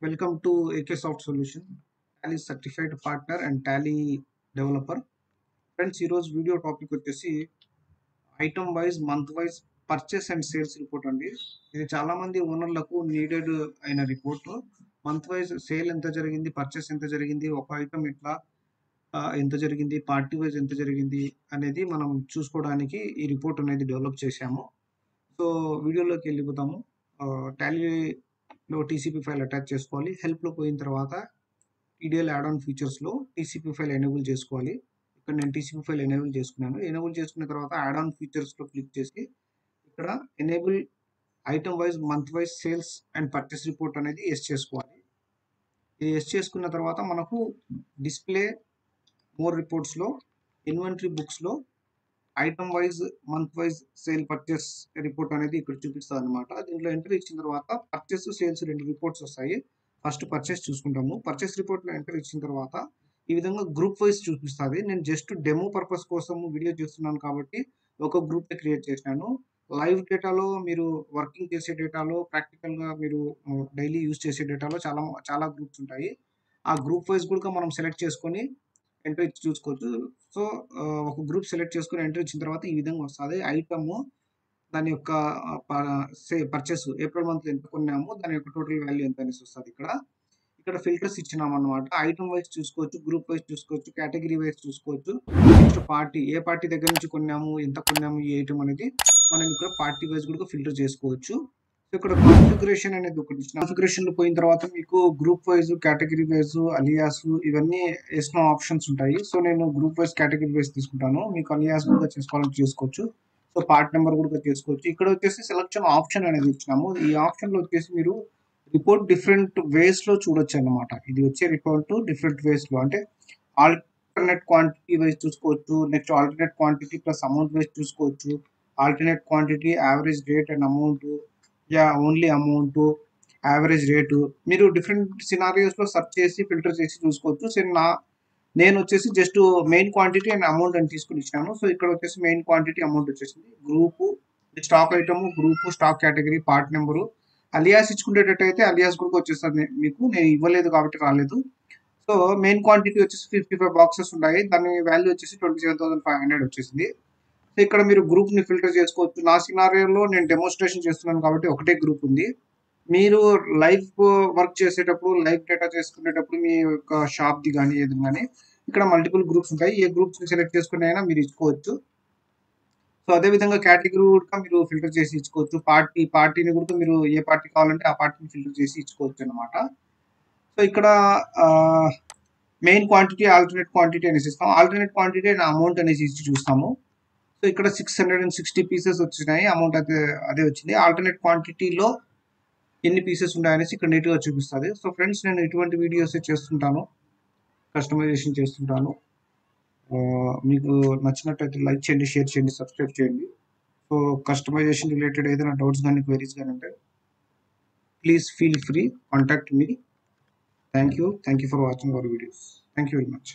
Welcome to AKSoft Solution, Tally certified partner and Tally developer. Friends ఈరోజు video topic వచ్చేసి item wise month wise purchase and sales report అండి. ఇది చాలా మంది ఓనర్లకు needed అయిన report. Month wise sale ఎంత జరిగింది, పర్చేస్ ఎంత జరిగింది, ఒక ఐటమ్ ఎట్లా ఎంత జరిగింది, పార్టీ వైజ్ ఎంత జరిగింది అనేది మనం చూసుకోవడానికి ఈ రిపోర్ట్ అనేది డెవలప్ చేశాము. సో వీడియోలోకి వెళ్ళిపోతాము. టాలీలో టీసీపీ ఫైల్ అటాచ్ చేసుకోవాలి. హెల్ప్లో పోయిన తర్వాత టీడీఎల్ యాడ్ ఆన్ ఫీచర్స్లో టీసీపీ ఫైల్ ఎనేబుల్ చేసుకోవాలి. ఇక్కడ నేను టీసీపీ ఫైల్ ఎనేబుల్ చేసుకున్నాను. ఎనేబుల్ చేసుకున్న తర్వాత యాడ్ ఆన్ ఫీచర్స్లో క్లిక్ చేసి ఇక్కడ enable item wise month wise sales and purchase report అనేది ఎస్ చేసుకోవాలి. ఇది ఎస్ చేసుకున్న తర్వాత మనకు డిస్ప్లే మోర్ రిపోర్ట్స్లో ఇన్వెంటరీ బుక్స్లో item wise month wise sale purchase report అనేది ఇక్కడ చూపిస్తుంది అనమాట. దీంట్లో ఎంట్రీ ఇచ్చిన తర్వాత పర్చేస్ సేల్స్ రెండు రిపోర్ట్స్ వస్తాయి. ఫస్ట్ పర్చేస్ చూసుకుంటాము. పర్చేస్ రిపోర్ట్లో ఎంట్రీ ఇచ్చిన తర్వాత ఈ విధంగా గ్రూప్ వైజ్ చూపిస్తుంది. నేను జస్ట్ డెమో పర్పస్ కోసం వీడియో చేస్తున్నాను కాబట్టి ఒక గ్రూప్ క్రియేట్ చేసినాను. లైవ్ డేటాలో మీరు వర్కింగ్ చేసే డేటాలో ప్రాక్టికల్గా మీరు డైలీ యూజ్ చేసే డేటాలో చాలా గ్రూప్స్ ఉంటాయి. ఆ గ్రూప్ వైజ్ కూడా మనం సెలెక్ట్ చేసుకొని ఎంట్రీ చూసుకోవచ్చు. సో ఒక గ్రూప్ సెలెక్ట్ చేసుకుని ఎంట్రీ ఇచ్చిన తర్వాత ఈ విధంగా వస్తుంది. ఐటమ్ దాని యొక్క పర్చేస్ ఏప్రిల్ మంత్ ఎంత కొన్నాము, దాని యొక్క టోటల్ వాల్యూ ఎంత అనేసి వస్తుంది. ఇక్కడ ఫిల్టర్స్ ఇచ్చినాం అనమాట. ఐటమ్ వైజ్ చూసుకోవచ్చు, గ్రూప్ వైజ్ చూసుకోవచ్చు, కేటగిరీ వైజ్ చూసుకోవచ్చు. నెక్స్ట్ పార్టీ, ఏ పార్టీ దగ్గర నుంచి కొన్నాము, ఎంత కొన్నాము ఈ ఐటమ్ అనేది మనం ఇక్కడ పార్టీ వైజ్ కూడా ఫిల్టర్ చేసుకోవచ్చు. సో ఇక్కడ కాన్ఫిగరేషన్ అనేది ఒకటి ఇచ్చిన. కాన్ఫిగరేషన్ లో పోయిన తర్వాత మీకు group wise, category wise, alias ఇవన్నీ వేసిన ఆప్షన్స్ ఉంటాయి. సో నేను గ్రూప్ వైజ్, కేటగిరీ వైజ్ తీసుకుంటాను. మీకు అలియాస్ కూడా చేసుకోవాలని చేసుకోవచ్చు. సో పార్ట్ నెంబర్ కూడా చేసుకోవచ్చు. ఇక్కడ వచ్చేసి సెలక్షన్ ఆప్షన్ అనేది ఇచ్చినాము. ఈ ఆప్షన్ లో వచ్చేసి మీరు రిపోర్ట్ డిఫరెంట్ వేస్ లో చూడొచ్చు అన్నమాట. ఇది వచ్చే రిపోర్ట్ డిఫరెంట్ వేస్ లో, అంటే ఆల్టర్నేట్ క్వాంటిటీ వైజ్ చూసుకోవచ్చు, next alternate quantity plus amount wise చూసుకోవచ్చు, alternate quantity, average rate and amount, only amount, average rate. మీరు డిఫరెంట్ సినారియోస్ లో సెర్చ్ చేసి ఫిల్టర్ చేసి చూసుకోవచ్చు. సో నేను వచ్చేసి just main quantity and amount అని తీసుకుని ఇచ్చినాను. సో ఇక్కడ వచ్చేసి మెయిన్ క్వాంటిటీ, అమౌంట్ వచ్చేసింది. Group, stock item, group, stock category, part number. Alias ఇచ్చుకునేటట్టయితే అలియాస్ కూడా వచ్చేస్తుంది మీకు. నేను ఇవ్వలేదు కాబట్టి రాలేదు. సో మెయిన్ క్వాంటిటీ వచ్చేసి 55 బాక్సెస్ ఉన్నాయి. దాని వాల్యూ వచ్చేసి 27,500 వచ్చేసింది. సో ఇక్కడ మీరు గ్రూప్ ని ఫిల్టర్ చేసుకోవచ్చు. నా సినారియోలో నేను డెమోన్స్ట్రేషన్ చేస్తున్నాను కాబట్టి ఒకటే గ్రూప్ ఉంది. మీరు లైవ్ వర్క్ చేసేటప్పుడు, లైవ్ డేటా చేసుకునేటప్పుడు మీ యొక్క షాప్ది కానీ ఏది కానీ ఇక్కడ మల్టిపుల్ గ్రూప్స్ ఉంటాయి. ఏ గ్రూప్స్ ని సెలెక్ట్ చేసుకుని అయినా మీరు ఇచ్చుకోవచ్చు. సో అదే విధంగా కేటగిరీ కూడా మీరు ఫిల్టర్ చేసి ఇచ్చుకోవచ్చు. పార్టీని కూడా మీరు ఏ పార్టీ కావాలంటే ఆ పార్టీని ఫిల్టర్ చేసి ఇచ్చుకోవచ్చు అనమాట. సో ఇక్కడ మెయిన్ క్వాంటిటీ, ఆల్టర్నేట్ క్వాంటిటీ అనేసి ఇస్తాం. ఆల్టర్నేట్ క్వాంటిటీ అండ్ అమౌంట్ అనేసి ఇచ్చి చూస్తాము. సో ఇక్కడ 660 పీసెస్ వచ్చినాయి. అమౌంట్ అదే వచ్చింది. ఆల్టర్నేట్ క్వాంటిటీలో ఎన్ని పీసెస్ ఉన్నాయనేసి ఇక్కడ నీట్గా చూపిస్తుంది. సో ఫ్రెండ్స్, నేను ఇటువంటి వీడియోస్ చేస్తుంటాను, కస్టమైజేషన్ చేస్తుంటాను. మీకు నచ్చినట్టయితే లైక్ చేయండి, షేర్ చేయండి, సబ్స్క్రైబ్ చేయండి. సో కస్టమైజేషన్ రిలేటెడ్ ఏదైనా డౌట్స్ కానీ క్వైరీస్ కానీ ఉంటాయి, please feel free, contact me. Thank you for watching our videos. Thank you very much.